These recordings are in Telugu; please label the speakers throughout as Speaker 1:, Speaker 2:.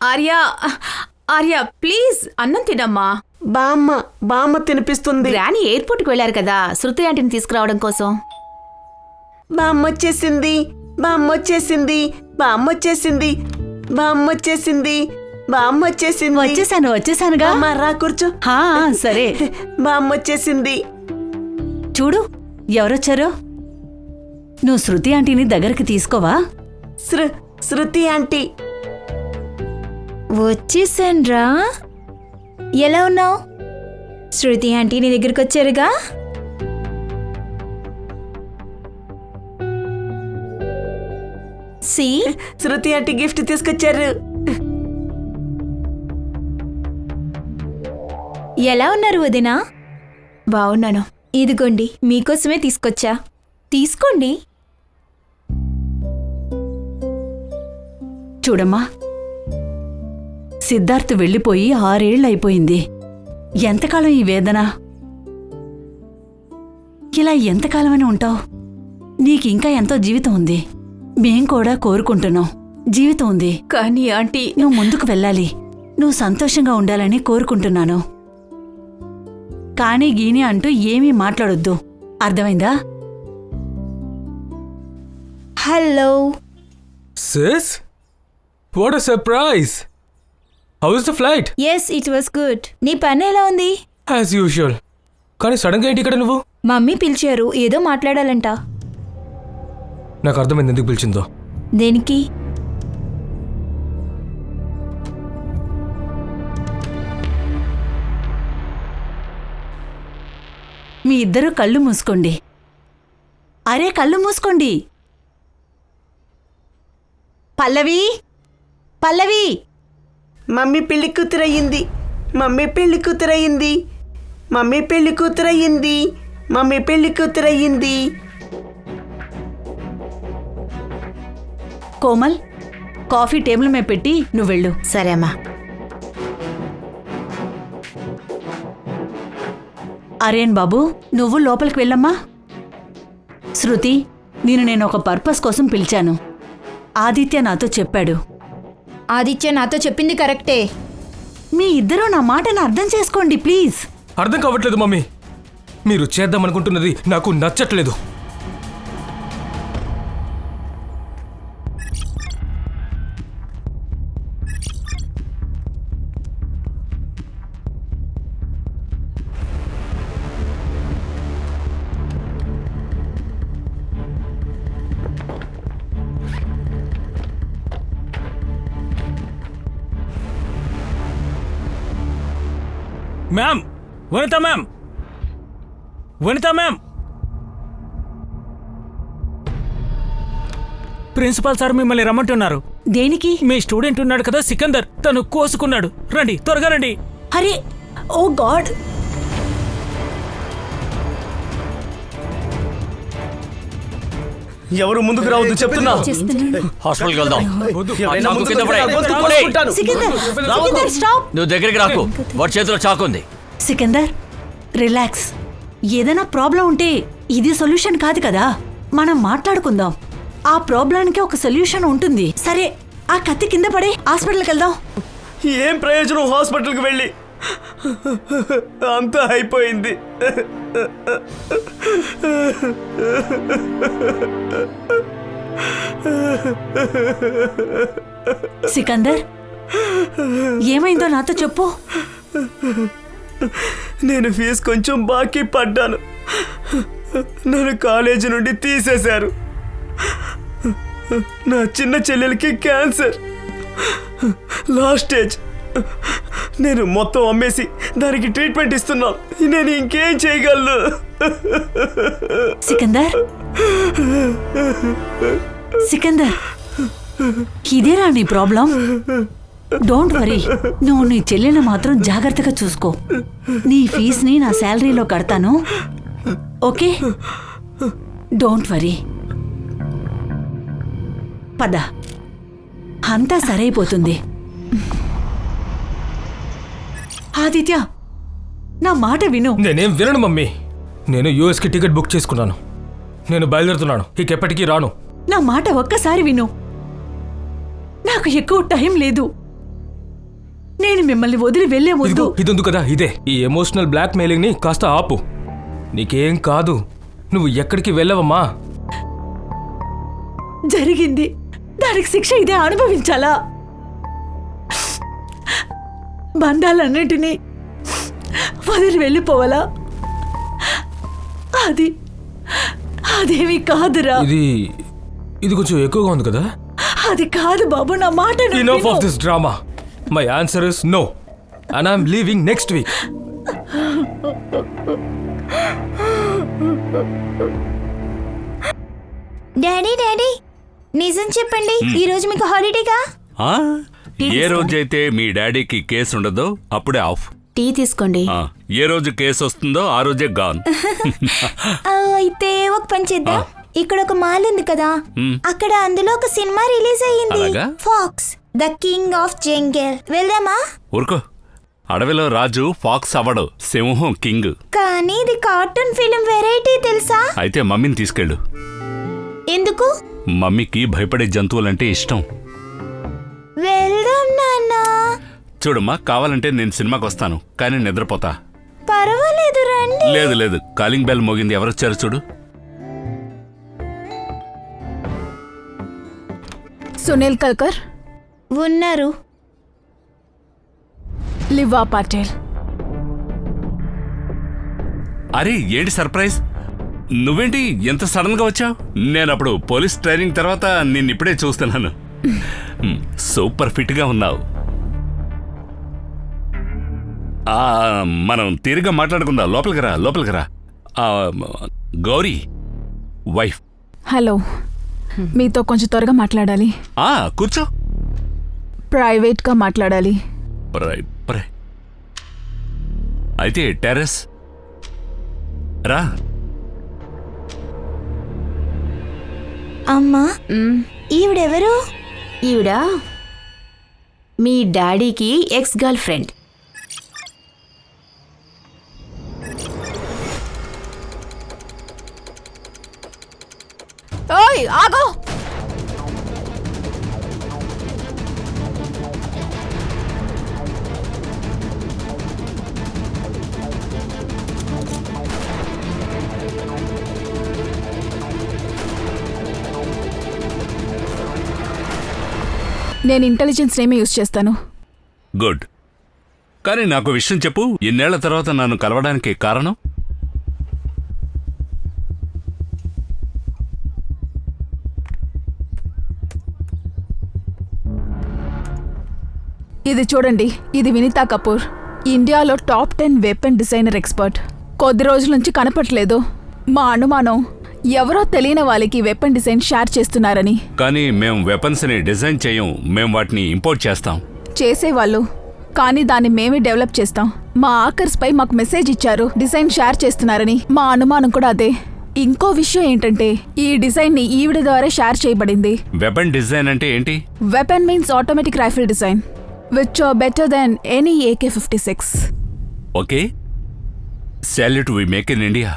Speaker 1: ఆర్య ఆర్య ప్లీజ్ అన్నం తినమ్మా.
Speaker 2: బామ్మ తినిపిస్తుంది.
Speaker 1: గ్రాని ఎయిర్పోర్ట్కి వెళ్ళారు కదా శృతి ఆంటీని తీసుకురావడం కోసం.
Speaker 2: బామ్మొచ్చేసింది.
Speaker 3: వచ్చేసానుగా.
Speaker 2: రా కూర్చో.
Speaker 3: సరే.
Speaker 2: బామ్మొచ్చేసింది.
Speaker 3: చూడు ఎవరొచ్చారో. నువ్వు శృతి ఆంటీని దగ్గరికి తీసుకోవా?
Speaker 2: శృతి ఆంటీ
Speaker 4: వచ్చేసాన్రా. ఎలా ఉన్నావు? శృతి ఆంటీ నీ దగ్గరికి వచ్చారుగా.
Speaker 2: శృతి ఆంటీ గిఫ్ట్ తీసుకొచ్చారు.
Speaker 4: ఎలా ఉన్నారు వదినా?
Speaker 1: బాగున్నాను.
Speaker 4: ఇదిగోండి మీకోసమే తీసుకొచ్చా, తీసుకోండి.
Speaker 3: చూడమ్మా, సిద్ధార్థ్ వెళ్ళిపోయి 6 ఏళ్లయిపోయింది. ఎంతకాలం ఈ వేదన? ఇలా ఎంతకాలమని ఉంటావు? నీకింకా ఎంతో జీవితం ఉంది. మేం కూడా కోరుకుంటున్నాం, జీవితం ఉంది.
Speaker 1: కానీ ఆంటీ,
Speaker 3: నువ్వు ముందుకు వెళ్ళాలి. నువ్వు సంతోషంగా ఉండాలని కోరుకుంటున్నాను. కానీ గీని అంటూ ఏమీ మాట్లాడొద్దు, అర్థమైందా?
Speaker 4: Hello
Speaker 5: sis, what a surprise. How is the flight?
Speaker 4: Yes, it was good. నీ పని ఎలా ఉంది?
Speaker 5: As usual. కానీ సడన్ గా ఏంటి ఇక్కడ నువ్వు?
Speaker 4: మమ్మీ పిలిచారు, ఏదో మాట్లాడాలంట.
Speaker 5: నాకు అర్థమైంది ఎందుకు పిలిచిందో.
Speaker 4: దేనికి?
Speaker 3: మీ ఇద్దరూ కళ్ళు మూసుకోండి. అరే కళ్ళు మూసుకోండి. పల్లవి, పల్లవి.
Speaker 2: మమ్మీ పెళ్లి కూతురయ్యింది.
Speaker 3: కోమల్, కాఫీ టేబుల్ మీద పెట్టి నువ్వు వెళ్ళు.
Speaker 1: సరే అమ్మా.
Speaker 3: అరేన్ బాబు, నువ్వు లోపలికి వెళ్ళమ్మా. శృతి, నేను ఒక పర్పస్ కోసం పిలిచాను. ఆదిత్య నాతో చెప్పాడు.
Speaker 4: ఆదిత్య నాతో చెప్పింది కరెక్టే.
Speaker 3: మీ ఇద్దరూ నా మాటను అర్థం చేసుకోండి ప్లీజ్.
Speaker 5: అర్థం కావట్లేదు మమ్మీ. మీరు చేద్దామనుకుంటున్నది నాకు నచ్చట్లేదు.
Speaker 6: మ్యామ్, వనిత మ్యామ్, ప్రిన్సిపాల్ సార్ మిమ్మల్ని రమ్మంటున్నారు.
Speaker 3: దేనికి?
Speaker 6: మీ స్టూడెంట్ ఉన్నాడు కదా సికందర్, తను కోసుకున్నాడు. రండి, త్వరగా రండి.
Speaker 3: అరే, ఓ గాడ్.
Speaker 7: ఎవరు ముందుకు రావద్దు చెప్తున్నా.
Speaker 8: హాస్పిటల్కి వెళ్దాం.
Speaker 3: సికందర్, స్టాప్.
Speaker 8: నువ్వు దగ్గరికి రాకు, వాడి చేతిలో చాకు ఉంది.
Speaker 3: సికందర్, రిలాక్స్. ఏదైనా ప్రాబ్లం ఉంటే ఇది సొల్యూషన్ కాదు కదా. మనం మాట్లాడుకుందాం. ఆ ప్రాబ్లానికి ఒక సొల్యూషన్ ఉంటుంది. సరే, ఆ కత్తి కింద పడే హాస్పిటల్కి వెళ్దాం.
Speaker 7: ఏం ప్రయోజనం హాస్పిటల్కి వెళ్ళి? అంతా అయిపోయింది.
Speaker 3: సికందర్, ఏమైందో నాతో చెప్పు.
Speaker 7: నేను ఫీజు కొంచెం బాకీ పడ్డాను. నన్ను కాలేజీ నుండి తీసేశారు. నా చిన్న చెల్లెలకి క్యాన్సర్, లాస్ట్ స్టేజ్. నేను మొత్తం అమ్మేసి దానికి ట్రీట్మెంట్ ఇస్తున్నాను. నేను ఇంకేం చేయగలను?
Speaker 3: సికందర్, ఇదేనా నీ ప్రాబ్లం? Don't worry. నువ్వు నీ చెల్లెని మాత్రం జాగ్రత్తగా చూసుకో. నీ ఫీజుని నా శాలరీలో కడతాను, ఓకే? Don't worry. పద, అంతా సరైపోతుంది. ఆదిత్య, నా మాట విను.
Speaker 5: నేనేం వినను మమ్మీ. నేను యూఎస్కి టికెట్ బుక్ చేసుకున్నాను. నేను బయలుదేరుతున్నాను. ఇకెప్పటికీ రాను.
Speaker 3: నా మాట ఒక్కసారి విను. నాకు ఎక్కువ టైం లేదు. నేను మిమ్మల్ని వదిలి వెళ్లే ముందు
Speaker 5: ఇదిగో ఇది ఉంది కదా, ఇదే ఈ ఎమోషనల్ బ్లాక్ మెయిలింగ్ ని కాస్త ఆపు. నీకేం కాదు, నువ్వు ఎక్కడికి వెళ్ళవమ్మా.
Speaker 3: జరిగింది, దానికి శిక్ష ఇదే అనుభవించాలా? బంధాలన్నింటినీ వదిలి వెళ్ళిపోవాలా? అదేమి కాదురా.
Speaker 5: ఇది కొంచెం ఎక్కువగా ఉంది కదా.
Speaker 3: అది కాదు బాబు, నా మాట
Speaker 5: Enough of this drama. My answer is no. And I'm leaving next week.
Speaker 4: Daddy daddy నిజం చెప్పండి, ఈ రోజు మీకు హాలిడేగా?
Speaker 9: ఏ రోజైతే మీ డాడీకి కేసు ఉండదో అప్పుడే ఆఫ్.
Speaker 1: టీ తీసుకోండి.
Speaker 9: ఏ రోజు కేసు వస్తుందో ఆ రోజే గాన్.
Speaker 4: అయితే ఒక పని చేద్దాం, ఇక్కడ ఒక మాల్ ఉంది కదా, అక్కడ అందులో ఒక సినిమా రిలీజ్ అయ్యింది,
Speaker 9: అలాగా?
Speaker 4: ఫాక్స్ ద కింగ్ ఆఫ్ జంగల్. వెళ్దామా?
Speaker 9: ఊరుకో, అడవిలో రాజు ఫాక్స్ అవడు, సింహం కింగ్.
Speaker 4: కానీ ఇది కార్టూన్ ఫిల్మ్ వెరైటీ తెలుసా?
Speaker 9: అయితే మమ్మీని తీసుకెళ్ళు.
Speaker 4: ఎందుకు?
Speaker 9: మమ్మీకి భయపడే జంతువులంటే ఇష్టం.
Speaker 4: వెళ్దాం నాన్న.
Speaker 9: చూడమ్మా, కావాలంటే నేను సినిమాకి వస్తాను, కానీ నిద్రపోతా.
Speaker 4: పర్వాలేదు రండి.
Speaker 9: లేదు లేదు, కాలింగ్ బెల్ మోగింది, ఎవరొచ్చారు చూడు.
Speaker 1: సునీల్ కల్కర్
Speaker 4: ఉన్నారు.
Speaker 1: లివా పాటేల్.
Speaker 9: అరే ఏంటి సర్ప్రైజ్, నువ్వేంటి ఎంత సడన్ గా వచ్చావు? నేను అప్పుడు పోలీస్ ట్రైనింగ్ తర్వాత నిన్నిప్పుడే చూస్తున్నాను. సూపర్ ఫిట్ గా ఉన్నావు. మనం తీరిగా మాట్లాడుకుందాం. లోపలికి రా. గౌరీ వైఫ్.
Speaker 1: హలో, మీతో కొంచెం త్వరగా మాట్లాడాలి.
Speaker 9: కూర్చో.
Speaker 1: ప్రైవేట్గా మాట్లాడాలి.
Speaker 9: అయితే టెర్రస్ రా.
Speaker 4: అమ్మా, ఈవిడెవరు?
Speaker 1: ఈవిడ మీ డాడీకి ఎక్స్ గర్ల్ ఫ్రెండ్. ఓయ్ ఆగో. నేను ఇంటెలిజెన్స్ నేమే యూజ్ చేస్తాను.
Speaker 9: గుడ్. కానీ నాకు విషయం చెప్పు, ఇన్నేళ్ల తర్వాత నన్ను కలవడానికి కారణం?
Speaker 1: ఇది చూడండి, ఇది వినీతా కపూర్, ఇండియాలో టాప్ 10 వెపన్ డిజైనర్ ఎక్స్పర్ట్. కొద్ది రోజుల నుంచి కనపట్లేదు. మా అనుమానం ఎవరో తెలియని వాళ్ళకి వెపన్ డిజైన్ షేర్ చేస్తున్నారని.
Speaker 9: కానీ మేము వెపన్స్ ని డిజైన్ చేయం, మేము వాటిని ఇంపోర్ట్ చేస్తాం.
Speaker 1: చేసేవాళ్ళు, కానీ దాన్ని మేమే డెవలప్ చేస్తాం. మా ఆకర్స్ పై మాకు మెసేజ్ ఇచ్చారు డిజైన్ షేర్ చేస్తున్నారని. మా అనుమానం కూడా అదే. ఇంకో విషయం ఏంటంటే ఈ డిజైన్ ని ఈవిడ ద్వారా షేర్ చేయబడింది.
Speaker 9: వెపన్ డిజైన్ అంటే ఏంటి?
Speaker 1: Weapon means automatic rifle design which are better than any AK-56.
Speaker 9: Okay, salute, we make in India.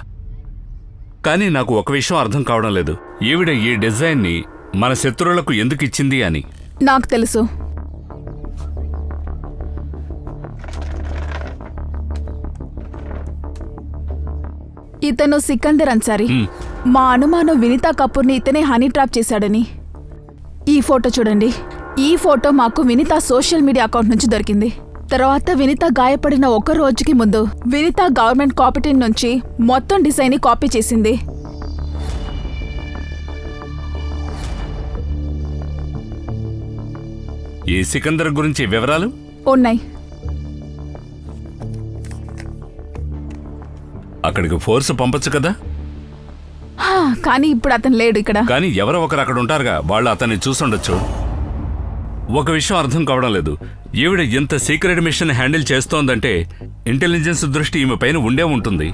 Speaker 9: కానీ నాకు ఒక విషయం అర్థం కావడం లేదు, ఈవిడ ఈ డిజైన్ ని మన శత్రువులకు ఎందుకు ఇచ్చింది అని.
Speaker 1: నాకు తెలుసు. ఇతను సికందర్ అన్సారీ. మా అనుమానం వినీతా కపూర్ని ఇతనే హనీ ట్రాప్ చేశాడని. ఈ ఫోటో చూడండి. ఈ ఫోటో మాకు వినీతా సోషల్ మీడియా అకౌంట్ నుంచి దొరికింది. తర్వాత వినీతా గాయపడిన ఒక రోజుకి ముందు వినీతా గవర్నమెంట్ కాపీ నుంచి మొత్తం డిజైన్ ని కాపీ చేసింది.
Speaker 9: ఈ సికందర్ గురించి వివరాలు
Speaker 1: ఉన్నాయి.
Speaker 9: అక్కడికి ఫోర్స్ పంపొచ్చు కదా.
Speaker 1: కానీ ఇప్పుడు అతను లేడు ఇక్కడ.
Speaker 9: కానీ ఎవరో ఒకరు అక్కడ ఉంటారుగా, వాళ్ళు అతన్ని చూసుండొచ్చు. ఒక విషయం అర్థం కావడం లేదు, ఈవిడ ఇంత సీక్రెట్ మిషన్ హ్యాండిల్ చేస్తోందంటే ఇంటెలిజెన్స్ దృష్టి ఈమె పైన ఉండే ఉంటుంది.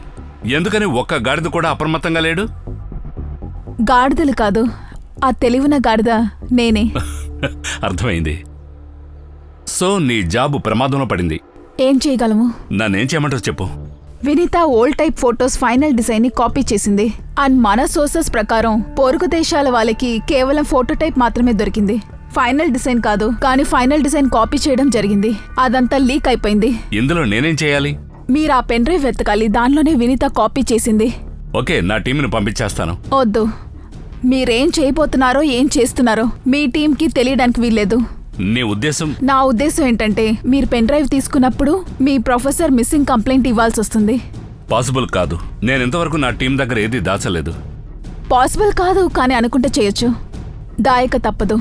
Speaker 9: ఎందుకని ఒక్క గాడిద కూడా అప్రమత్తంగా లేడు?
Speaker 1: గాడిదలు కాదు, ఆ తెలివిన గాడిద నేనే.
Speaker 9: అర్థమైంది. సో నీ జాబు ప్రమాదంలో పడింది.
Speaker 1: ఏం చేయగలము?
Speaker 9: నన్నేం చేయమంటావు చెప్పు.
Speaker 1: Vineeta old type photos final design ని కాపీ చేసింది. అండ్ మన సోర్సెస్ ప్రకారం పొరుగు దేశాల వాళ్ళకి కేవలం ఫోటో టైప్ మాత్రమే దొరికింది. ఫైనల్ డిజైన్ కాదు, కానీ ఫైనల్ డిజైన్ కాపీ చేయడం జరిగింది. అదంతా లీక్ అయిపోయింది.
Speaker 9: ఇందులో నేనేం చేయాలి?
Speaker 1: మీరు ఆ పెన్ డ్రైవ్ వెతకాలి, దానిలోనే వినీత కాపీ చేసింది.
Speaker 9: ఓకే, నా టీంని పంపించేస్తాను.
Speaker 1: వద్దు, మీరేం చేయబోతున్నారో ఏం చేస్తున్నారో మీ టీంకి తెలియడానికి వీల్లేదు.
Speaker 9: నీ ఉద్దేశం?
Speaker 1: నా ఉద్దేశం ఏంటంటే మీరు పెన్ డ్రైవ్ తీసుకున్నప్పుడు మీ ప్రొఫెసర్ మిస్సింగ్ కంప్లైంట్ ఇవ్వాల్సి వస్తుంది.
Speaker 9: పాసిబుల్ కాదు. నేను ఇంతవరకు నా టీం దగ్గర ఏది దాచలేదు.
Speaker 1: పాసిబుల్ కాదు, కానీ అనుకుంటే చేయొచ్చు. దాయక తప్పదు.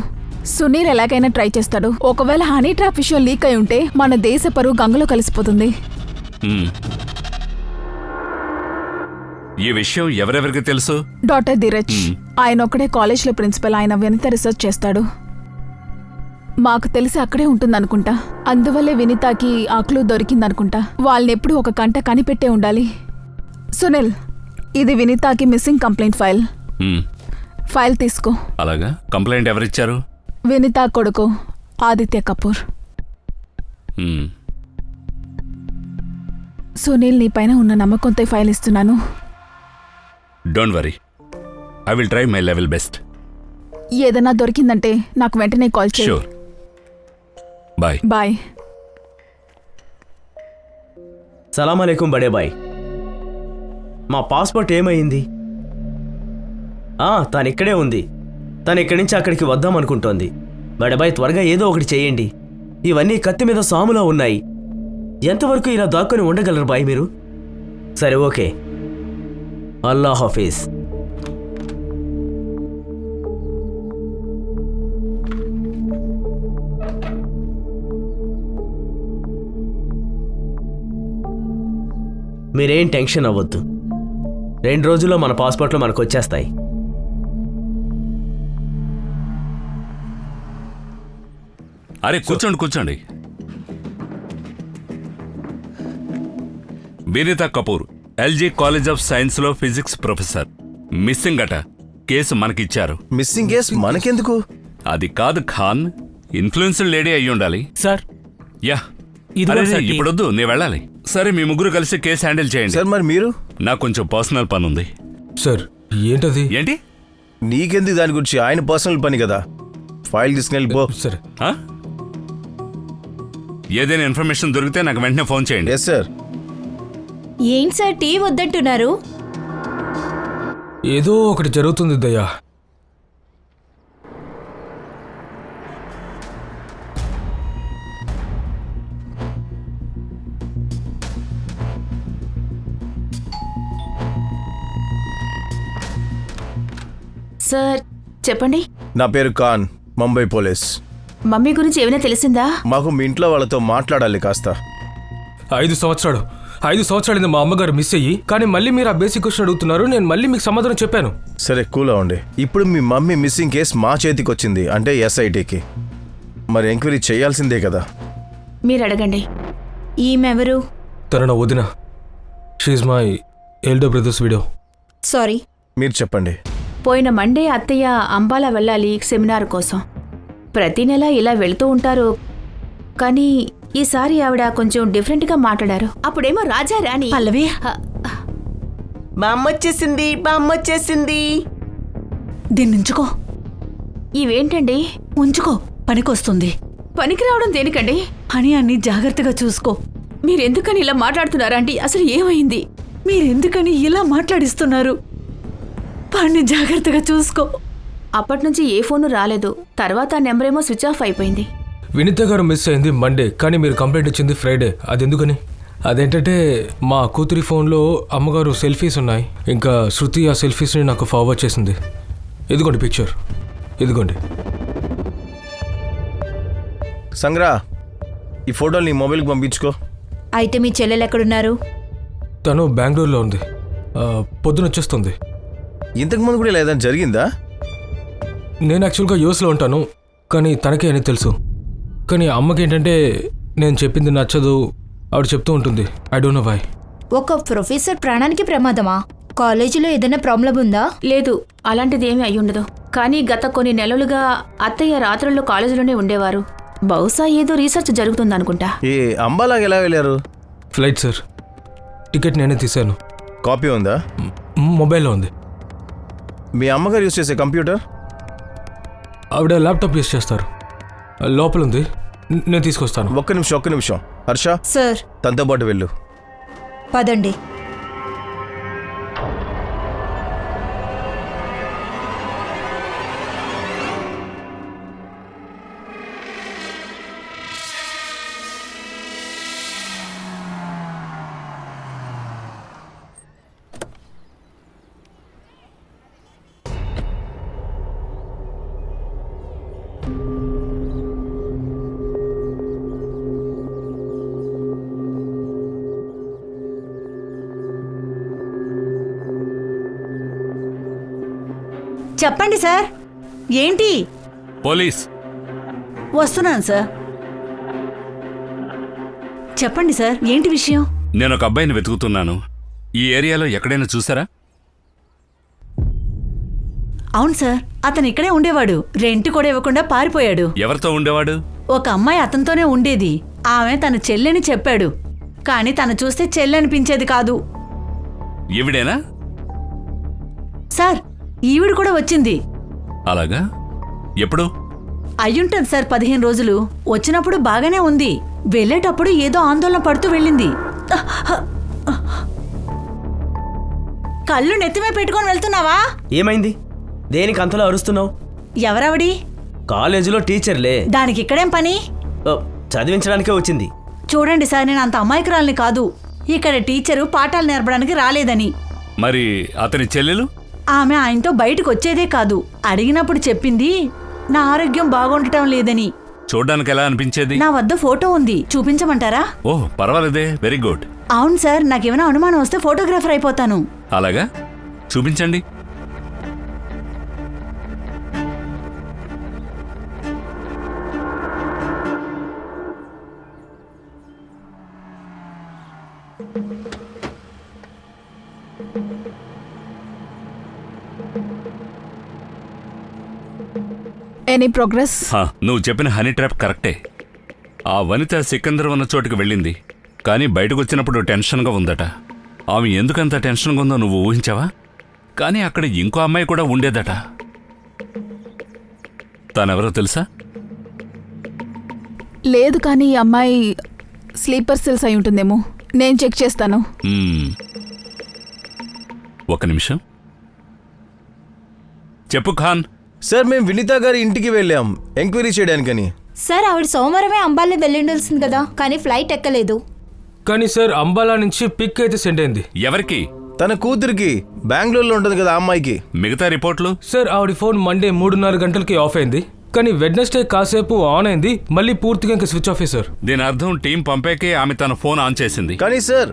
Speaker 1: సునీల్ ఎలాగైనా ట్రై చేస్తాడు. ఒకవేళ హనీ ట్రాప్ విషయం లీక్ అయి ఉంటే మన దేశ పరువు గంగలో కలిసిపోతుంది.
Speaker 9: ఈ విషయం ఎవరెవరికి తెలుసు?
Speaker 1: డాక్టర్ ధీరజ్, ఆయన ఒక్కడే కాలేజ్లో ప్రిన్సిపల్. ఆయన వినిత రీసెర్చ్ చేస్తాడు. మాకు తెలిసి అక్కడే ఉంటుందనుకుంటా. అందువల్లే వినితాకి ఆ క్లూ దొరికిందనుకుంటా. వాళ్ళని ఎప్పుడు ఒక కంట కనిపెట్టే ఉండాలి. సునీల్, ఇది వినితాకి మిస్సింగ్ కంప్లైంట్ ఫైల్. ఫైల్ తీసుకో.
Speaker 9: అలాగా? కంప్లైంట్ ఎవరిచ్చారు?
Speaker 1: వినితా కొడుకు ఆదిత్య కపూర్. సునీల్, నీ పైన ఉన్న నమ్మకంతో ఈ ఫైల్ ఇస్తున్నాను.
Speaker 9: Don't worry, I will try my level best.
Speaker 1: ఏదైనా దొరికిందంటే నాకు వెంటనే కాల్ చేయి.
Speaker 9: షూర్. బాయ్.
Speaker 1: బాయ్.
Speaker 7: సలాం అలైకుం బడే బాయ్. మా పాస్పోర్ట్ ఏమైంది? తను ఇక్కడే ఉంది. తను ఇక్కడి నుంచి అక్కడికి వద్దామనుకుంటోంది. బడబాయ్, త్వరగా ఏదో ఒకటి చేయండి. ఇవన్నీ కత్తి మీద సాములా ఉన్నాయి. ఎంతవరకు ఇలా దాక్కుని ఉండగలరు బాయ్ మీరు? సరే, ఓకే. అల్లా హాఫీజ్. మీరేం టెన్షన్ అవ్వద్దు. 2 రోజుల్లో మన పాస్పోర్ట్లు మనకు వచ్చేస్తాయి.
Speaker 9: అరే, కూర్చోండి కూర్చోండి. Vineeta Kapoor, LG college of science లో ఫిజిక్స్ ప్రొఫెసర్. మిస్సింగ్ అట. కేసు మనకిచ్చారు.
Speaker 10: మిస్సింగ్ కేసు మనకెందుకు?
Speaker 9: అది కాదు ఖాన్, ఇన్ఫ్లుయెన్స్డ్ లేడీ అయ్యి ఉండాలి.
Speaker 6: Sir,
Speaker 9: yeah.
Speaker 6: ఇదిగో సార్,
Speaker 9: ఇప్పుడొద్దు, నేను వెళ్ళాలి. సరే, మీ ముగ్గురు కలిసి కేసు హ్యాండిల్ చేయండి.
Speaker 10: సార్, మరి మీరు?
Speaker 9: నాకు కొంచెం పర్సనల్ పని ఉంది.
Speaker 5: సార్, ఏంటది?
Speaker 9: ఏంటి?
Speaker 10: నీకెందుకు దాని గురించి? ఆయన పర్సనల్ పని కదా. ఫైల్ తీసుకెళ్ళి పో.
Speaker 5: సరే.
Speaker 9: ఏదైనా ఇన్ఫర్మేషన్ దొరికితే నాకు వెంటనే ఫోన్ చేయండి.
Speaker 10: Yes sir.
Speaker 4: ఏంటి సార్ టీ వద్దంటున్నారు?
Speaker 5: ఏదో ఒకటి జరుగుతుంది దయ్యా.
Speaker 11: సార్, చెప్పండి.
Speaker 10: నా పేరు ఖాన్, ముంబై పోలీస్.
Speaker 11: మమ్మీ గురించి ఏమైనా తెలిసిందా?
Speaker 10: మాకు మీ ఇంట్లో వాళ్ళతో మాట్లాడాలి కాస్త.
Speaker 5: 5 సంవత్సరాలు మా అమ్మగారు మిస్ అయ్యి, కానీ మళ్ళీ మీరు ఆ బేసిక్ క్వశ్చన్ అడుగుతున్నారు. నేను మళ్ళీ మీకు సమాధానం చెప్పాను.
Speaker 10: సరే, కూల్ అవ్వండి. ఇప్పుడు మీ మమ్మీ మిస్సింగ్ కేసు మా చేతికి వచ్చింది, అంటే ఎస్ఐటీకి. మరి ఎంక్వైరీ చేయాల్సిందే కదా.
Speaker 11: మీరు అడగండి. ఈమెవరు?
Speaker 5: తన నా వదిన. She's my elder brother's video.
Speaker 4: Sorry.
Speaker 10: మీరు చెప్పండి.
Speaker 11: పోయిన మండే అత్తయ్య అంబాలా వెళ్ళాలి సెమినార్ కోసం. ప్రతి నెల ఇలా వెళుతూ ఉంటారు, కానీ ఈసారి ఆవిడ కొంచెం డిఫరెంట్గా మాట్లాడారు. అప్పుడేమో రాజా రాణి.
Speaker 3: పల్లవి,
Speaker 2: బామ్మొచ్చేసింది.
Speaker 3: దీన్ని ఉంచుకో.
Speaker 11: ఇవేంటండి?
Speaker 3: ఉంచుకో, పనికొస్తుంది.
Speaker 11: పనికి రావడం దేనికండి?
Speaker 3: అని అన్ని జాగ్రత్తగా చూసుకో.
Speaker 11: మీరెందుకని ఇలా మాట్లాడుతున్నారా అండి? అసలు ఏమైంది?
Speaker 3: మీరెందుకని ఇలా మాట్లాడిస్తున్నారు? వాడిని జాగ్రత్తగా చూసుకో.
Speaker 11: అప్పటినుంచి ఏ ఫోను రాలేదు. తర్వాత ఆ నెంబర్ ఏమో స్విచ్ ఆఫ్ అయిపోయింది.
Speaker 5: వినీత గారు మిస్ అయింది మండే, కానీ మీరు కంప్లైంట్ ఇచ్చింది ఫ్రైడే. అది ఎందుకని? అదేంటంటే మా కూతురి ఫోన్లో అమ్మగారు సెల్ఫీస్ ఉన్నాయి. ఇంకా శృతి ఆ సెల్ఫీస్ని నాకు ఫార్వర్డ్ చేసింది. ఇదిగోండి పిక్చర్, ఇదిగోండి.
Speaker 10: సంగ్రా, ఈ ఫోటోలు నీ మొబైల్కి పంపించుకో.
Speaker 4: అయితే మీ చెల్లెలు ఎక్కడున్నారు?
Speaker 5: తను బెంగళూరులో ఉంది. పొద్దున వచ్చేస్తుంది.
Speaker 10: ఇంతకుముందు కూడా ఏదైనా జరిగిందా?
Speaker 5: నేను యాక్చువల్గా యూఎస్లో ఉంటాను, కానీ తనకే అని తెలుసు. కానీ అమ్మకి ఏంటంటే నేను చెప్పింది నచ్చదు. ఆవిడ చెప్తూ ఉంటుంది. I don't know why.
Speaker 4: ఒక ప్రొఫెసర్ ప్రాణానికి ప్రమాదమా? కాలేజీలో ఏదైనా ప్రాబ్లం ఉందా?
Speaker 11: లేదు, అలాంటిది ఏమీ అయ్యుండదు. కానీ గత కొన్ని నెలలుగా అత్తయ్య రాత్రుల్లో కాలేజీలోనే ఉండేవారు. బహుశా ఏదో రీసెర్చ్ జరుగుతుందనుకుంటా.
Speaker 10: ఈ అంబాలాగా ఎలా వెళ్ళారు?
Speaker 5: Flight sir. టికెట్ నేనే తీశాను.
Speaker 10: కాపీ ఉందా?
Speaker 5: మొబైల్లో ఉంది.
Speaker 10: మీ అమ్మగారు యూస్ చేసే కంప్యూటర్?
Speaker 5: ఆవిడ ల్యాప్టాప్ యూస్ చేస్తారు. లోపలుంది, నేను తీసుకొస్తాను.
Speaker 10: ఒక్క నిమిషం హర్ష,
Speaker 4: సార్
Speaker 10: తనతో పాటు వెళ్ళు.
Speaker 4: పదండి.
Speaker 3: చెప్పండి సార్. ఏంటి?
Speaker 9: పోలీస్.
Speaker 3: వస్తున్నాను సార్. చెప్పండి సార్, ఏంటి విషయం?
Speaker 9: నేను ఒక అబ్బాయిని వెతుకుతున్నాను. ఈ ఏరియాలో ఎక్కడైనా చూసారా?
Speaker 3: అవును సార్, అతను ఇక్కడే ఉండేవాడు. రెంట్ కూడా ఇవ్వకుండా పారిపోయాడు.
Speaker 9: ఎవరితో ఉండేవాడు?
Speaker 3: ఒక అమ్మాయి అతనితోనే ఉండేది. ఆమె తన చెల్లెని చెప్పాడు, కానీ తను చూస్తే చెల్లి అనిపించేది కాదు.
Speaker 9: ఈవిడేనా?
Speaker 3: సార్, ఈవిడ కూడా వచ్చింది.
Speaker 9: అలాగా? ఎప్పుడు?
Speaker 3: అయ్యుంటుంది సార్ 15 రోజులు. వచ్చినప్పుడు బాగానే ఉంది. వెళ్ళేటప్పుడు ఏదో ఆందోళన పడుతూ వెళ్ళింది. కళ్ళు నెత్తిమే పెట్టుకొని వెళ్తున్నావా?
Speaker 7: ఏమైంది? దేనికి అంతలా అరుస్తున్నావు?
Speaker 3: ఎవరవడి?
Speaker 7: కాలేజీలో టీచర్లే.
Speaker 3: దానికి ఇక్కడేం పని?
Speaker 7: ఓ, చదివించడానికే వచ్చింది.
Speaker 3: చూడండి సార్, నేను అంత అమాయకురాల్ని కాదు. ఇక్కడ టీచరు పాఠాలు నేర్పడానికి రాలేదని.
Speaker 9: మరి అతని చెల్లెలు?
Speaker 3: ఆమె ఆయనతో బయటకు వచ్చేదే కాదు. అడిగినప్పుడు చెప్పింది నా ఆరోగ్యం బాగుండటం లేదని.
Speaker 9: చూడ్డానికి ఎలా అనిపించేది?
Speaker 3: నా వద్ద ఫోటో ఉంది, చూపించమంటారా?
Speaker 9: ఓహ్, పర్వాలేదే, వెరీ గుడ్.
Speaker 3: అవును సార్, నాకేమైనా అనుమానం వస్తే ఫోటోగ్రాఫర్ అయిపోతాను.
Speaker 9: అలాగా? చూపించండి.
Speaker 1: Any progress?
Speaker 9: నువ్వు చెప్పిన హనీ ట్రాప్ కరెక్టే. ఆ వనిత సికందర్ ఉన్న చోటుకి వెళ్ళింది, కానీ బయటకు వచ్చినప్పుడు టెన్షన్గా ఉందట. ఆమె ఎందుకంత టెన్షన్గా ఉందో నువ్వు ఊహించావా? కానీ అక్కడ ఇంకో అమ్మాయి కూడా ఉండేదట. తనెవరో తెలుసా?
Speaker 1: లేదు, కానీ ఈ అమ్మాయి స్లీపర్ సెల్స్ అయి ఉంటుందేమో. నేను చెక్ చేస్తాను.
Speaker 9: ఒక నిమిషం. చెప్పు ఖాన్.
Speaker 10: సార్, మేము వినీత గారి ఇంటికి వెళ్ళాం ఎంక్వైరీ చేయడానికని.
Speaker 4: సార్, ఆవిడ సోమవారమే అంబాల్లో వెళ్ళిండాల్సింది కదా, కానీ ఫ్లైట్ ఎక్కలేదు.
Speaker 5: కానీ సార్, అంబాలా నుంచి పిక్ అయితే సెండ్ అయింది.
Speaker 9: ఎవరికి?
Speaker 10: తన కూతురికి. బెంగళూరులో ఉంటుంది కదా ఆ అమ్మాయికి.
Speaker 9: మిగతా రిపోర్ట్లు?
Speaker 5: సార్, ఆవిడ ఫోన్ మండే 3:30 గంటలకి ఆఫ్ అయింది, కానీ వెడ్నెస్డే కాసేపు ఆన్ అయింది, మళ్ళీ పూర్తిగా ఇంకా స్విచ్ ఆఫ్. సార్,
Speaker 9: దీని అర్థం టీం పంపాకే ఆమె తన ఫోన్ ఆన్ చేసింది.
Speaker 10: కానీ సార్,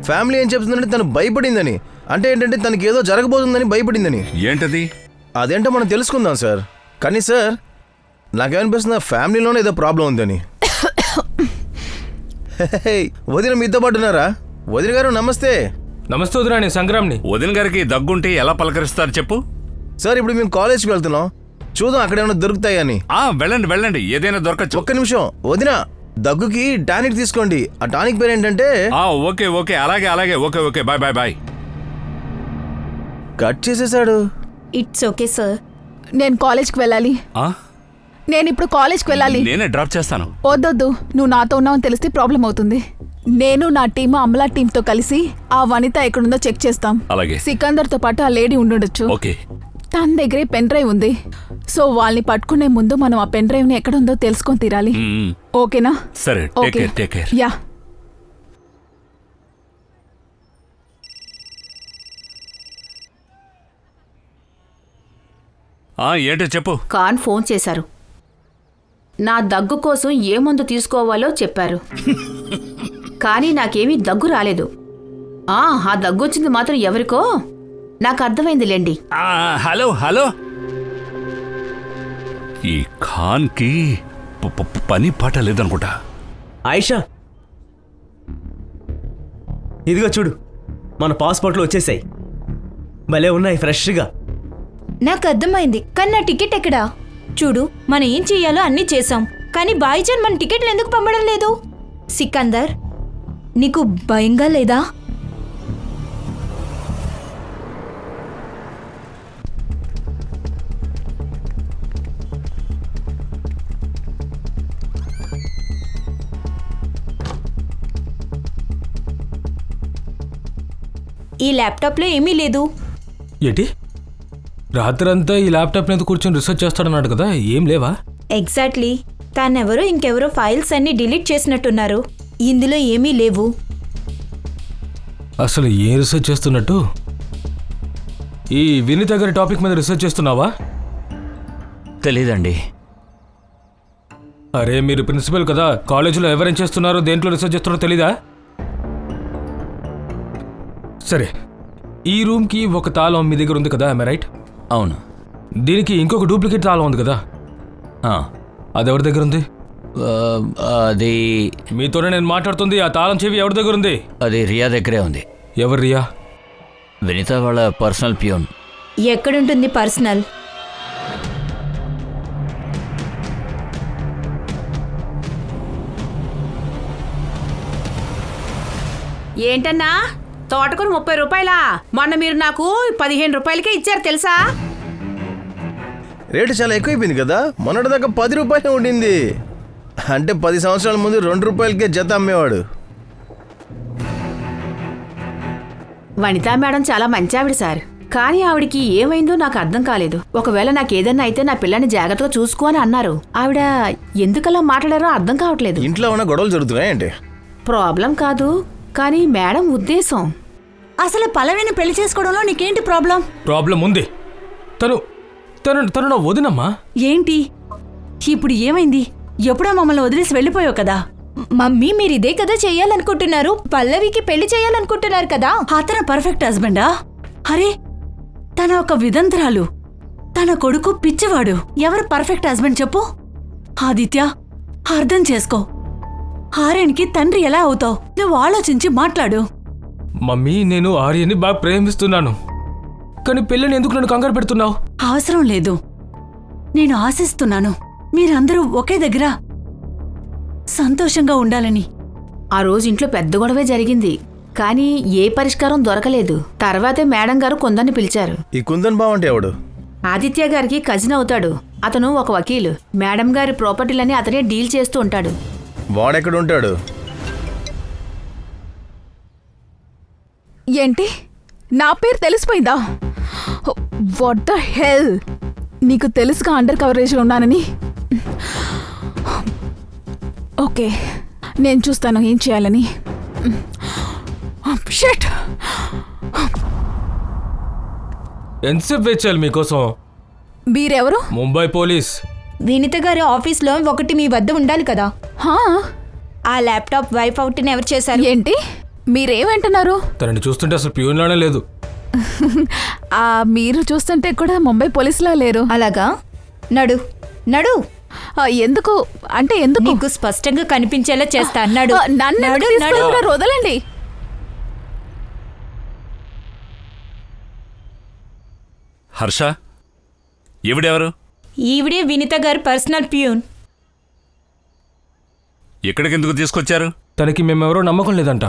Speaker 10: ఫ్యామిలీ ఏం చెప్తుందంటే తను భయపడిందని. అంటే ఏంటంటే తనకి ఏదో జరగబోతుందని భయపడిందని.
Speaker 9: ఏంటది?
Speaker 10: అదేంటో మనం తెలుసుకుందాం సార్. కానీ సార్, నాకేమనిపిస్తుంది, ఫ్యామిలీలోనే ఏదో ప్రాబ్లం ఉందని. వదిన మీతో పాటు ఉన్నారా? వదిన గారు నమస్తే.
Speaker 5: నమస్తే వదిన, నేను సంగ్రామ్ని.
Speaker 9: వదిన గారికి దగ్గుంటే ఎలా పలకరిస్తారు చెప్పు?
Speaker 10: సార్, ఇప్పుడు మేము కాలేజ్కి వెళ్తున్నాం, చూద్దాం అక్కడ ఏమైనా దొరుకుతాయని.
Speaker 9: వెళ్ళండి వెళ్ళండి, ఏదైనా దొరకచ్చు.
Speaker 10: ఒక్క నిమిషం వదిన, దగ్గుకి టానిక్ తీసుకోండి. ఆ టానిక్ పేరు ఏంటంటే?
Speaker 9: ఓకే ఓకే, అలాగే అలాగే, okay okay, bye bye bye.
Speaker 10: Cut చేసేసాడు.
Speaker 4: It's okay sir.
Speaker 1: నేను కాలేజ్కి వెళ్ళాలి. నేను ఇప్పుడు కాలేజ్కి వెళ్ళాలి.
Speaker 9: నేనే డ్రాప్ చేస్తాను.
Speaker 1: వద్దొద్దు, నువ్వు నాతో ఉన్నావని తెలిస్తే ప్రాబ్లం అవుతుంది. నేను నా టీము అమలా టీంతో కలిసి ఆ వనిత ఎక్కడుందో చెక్ చేస్తాం.
Speaker 9: అలాగే.
Speaker 1: సికందర్తో పాటు ఆ లేడీ ఉండొచ్చు.
Speaker 9: ఓకే.
Speaker 1: తన దగ్గరే పెన్ డ్రైవ్ ఉంది. సో వాళ్ళని పట్టుకునే ముందు మనం ఆ పెన్ డ్రైవ్ ని ఎక్కడుందో తెలుసుకొని తీరాలి. ఓకేనా?
Speaker 9: సరే, టేక్ కేర్.
Speaker 1: యా.
Speaker 9: ఏంటో చెప్పు.
Speaker 11: ఖాన్ ఫోన్ చేశారు. నా దగ్గు కోసం ఏ మందు తీసుకోవాలో చెప్పారు, కానీ నాకేమీ దగ్గు రాలేదు. ఆ దగ్గు వచ్చింది మాత్రం ఎవరికో నాకు అర్థమైందిలేండి.
Speaker 9: హలో హలో, ఈ ఖాన్కి పని పాట లేదనుకుంటా.
Speaker 7: ఆయిషా, ఇదిగో చూడు, మన పాస్పోర్ట్లు వచ్చేసాయి. భలే ఉన్నాయి, ఫ్రెష్గా.
Speaker 4: నాకు అర్థమైంది, కానీ నా టికెట్ ఎక్కడా? చూడు, మనం ఏం చెయ్యాలో అన్నీ చేసాం, కానీ బాయిజాన్ మన టికెట్లు ఎందుకు పంపడం లేదు? సికందర్, నీకు భయంగా లేదా? ఈ ల్యాప్టాప్లో ఏమీ లేదు.
Speaker 5: ఏంటి రాత్రంతా ఈ ల్యాప్టాప్ మీద కూర్చొని రీసెర్చ్ చేస్తాడన్నాడు కదా, ఏం లేవా?
Speaker 4: ఎగ్జాక్ట్లీ. తానెవరో ఇంకెవరో ఫైల్స్ అన్ని డిలీట్ చేసినట్టున్నారు. ఇందులో ఏమీ లేవు.
Speaker 5: అసలు ఏం రీసెర్చ్ చేస్తున్నట్టు? ఈ వినీత గారి టాపిక్ మీద రీసెర్చ్ చేస్తున్నావా?
Speaker 8: తెలీదండి.
Speaker 5: అరే మీరు ప్రిన్సిపల్ కదా, కాలేజీలో ఎవరేం చేస్తున్నారో దేంట్లో రీసెర్చ్ చేస్తున్నారో తెలీదా? సరే, ఈ రూమ్కి ఒక తాళం మీ దగ్గర ఉంది కదా, ఐ రైట్?
Speaker 8: అవును.
Speaker 5: దీనికి ఇంకొక డూప్లికేట్ తాళం ఉంది కదా, అది ఎవరి దగ్గర ఉంది?
Speaker 8: అది
Speaker 5: మీతోనే నేను మాట్లాడుతుంది. ఆ తాళం చెవి ఎవరి దగ్గర ఉంది?
Speaker 8: అది రియా దగ్గరే ఉంది.
Speaker 5: ఎవరు రియా?
Speaker 8: వినీత వాళ్ళ పర్సనల్ ప్యూన్.
Speaker 4: ఎక్కడుంటుంది పర్సనల్?
Speaker 11: ఏంటన్నా తోటకూర 30 రూపాయలా? మొన్న మీరు నాకు 15 రూపాయలకే ఇచ్చారు తెలుసా?
Speaker 10: రేటు చాలా ఎక్కువైపోయింది కదా, మొన్నటిదాకా 10 రూపాయలే ఉండింది. అంటే 10 సంవత్సరాల ముందు 2 రూపాయలకే జత అమ్మేవాడు.
Speaker 11: వనితా మేడం చాలా మంచి ఆవిడ సార్, కానీ ఆవిడికి ఏమైందో నాకు అర్థం కాలేదు. ఒకవేళ నాకేదన్నా అయితే నా పిల్లని జాగ్రత్తగా చూసుకో అని అన్నారు. ఆవిడ ఎందుకలా మాట్లాడారో అర్థం కావట్లేదు.
Speaker 10: ఇంట్లో ఉన్న గొడవలు జరుగుతున్నాయంటే
Speaker 11: ప్రాబ్లం కాదు, కానీ మేడం ఉద్దేశం.
Speaker 3: అసలు పల్లవిని పెళ్లి చేసుకోవడంలో నీకేంటి ప్రాబ్లం?
Speaker 5: ప్రాబ్లం ఉంది. తను తను తను నా వదినమ్మా.
Speaker 3: ఏంటి ఇప్పుడు ఏమైంది? ఎప్పుడో మమ్మల్ని వదిలేసి వెళ్ళిపోయావు కదా.
Speaker 4: మమ్మీ మీరు ఇదే కదా చెయ్యాలనుకుంటున్నారు, పల్లవికి పెళ్లి చేయాలనుకుంటున్నారు కదా.
Speaker 3: అతను పర్ఫెక్ట్ హస్బెండా? అరే తన ఒక విదంతురాలు, తన కొడుకు పిచ్చివాడు. ఎవరు పర్ఫెక్ట్ హస్బెండ్ చెప్పు? ఆదిత్య, అర్థం చేసుకో. ఆర్యన్కి తండ్రి ఎలా అవుతావు? నువ్వు ఆలోచించి మాట్లాడు.
Speaker 5: మమ్మీ నేను ఆర్యని బాగా ప్రేమిస్తున్నాను, కానీ పెళ్ళని ఎందుకు నన్ను కంగారు పెడుతున్నావు?
Speaker 3: అవసరం లేదు. నేను ఆశిస్తున్నాను మీరందరూ ఒకే దగ్గర సంతోషంగా ఉండాలని.
Speaker 11: ఆ రోజు ఇంట్లో పెద్ద గొడవే జరిగింది, కానీ ఏ పరిష్కారం దొరకలేదు. తర్వాతే మేడం గారు కుందన్ని పిలిచారు.
Speaker 10: ఈ కుందన్ బావ అంటే ఎవడు?
Speaker 11: ఆదిత్య గారికి కజిన్ అవుతాడు. అతను ఒక వకీలు. మేడం గారి ప్రాపర్టీలని అతనే డీల్ చేస్తూ ఉంటాడు.
Speaker 10: వాడెక్కడ ఉంటాడు?
Speaker 1: ఏంటి నా పేరు తెలిసిపోయిందా? What the hell! నీకు తెలుసుగా అండర్ కవరేజ్లో ఉన్నానని. ఓకే, నేను చూస్తాను ఏం చేయాలని. షట్!
Speaker 5: ఎంతసేపు వెయిట్ చేయాలి మీకోసం?
Speaker 1: మీరెవరు?
Speaker 5: ముంబై పోలీస్.
Speaker 4: వినీత గారి ఆఫీస్లో ఒకటి మీ వద్ద ఉండాలి కదా.
Speaker 1: హా?
Speaker 4: ఆ ల్యాప్టాప్ వైఫ్ అవుట్ని ఎవరు చేశారు?
Speaker 1: ఏంటి మీరేమంటున్నారు?
Speaker 5: తనని చూస్తుంటే అసలు ప్యూన్లానే లేదు.
Speaker 1: మీరు చూస్తుంటే కూడా ముంబై పోలీసులా లేరు.
Speaker 4: అలాగా? నడు నడు.
Speaker 1: ఎందుకు అంటే ఎందుకు?
Speaker 4: నీకు స్పష్టంగా కనిపించేలా చేస్తా. నడు.
Speaker 1: నన్ను
Speaker 4: నడు,
Speaker 1: తీసుకెళ్తున్నారు, వదలండి.
Speaker 9: హర్ష, ఈవిడెవరు?
Speaker 4: ఈవిడే వినీత గారి పర్సనల్ ప్యూన్.
Speaker 9: ఇక్కడికి ఎందుకు తీసుకొచ్చారు?
Speaker 5: తనకి మేమెవరో నమ్మకం లేదంట.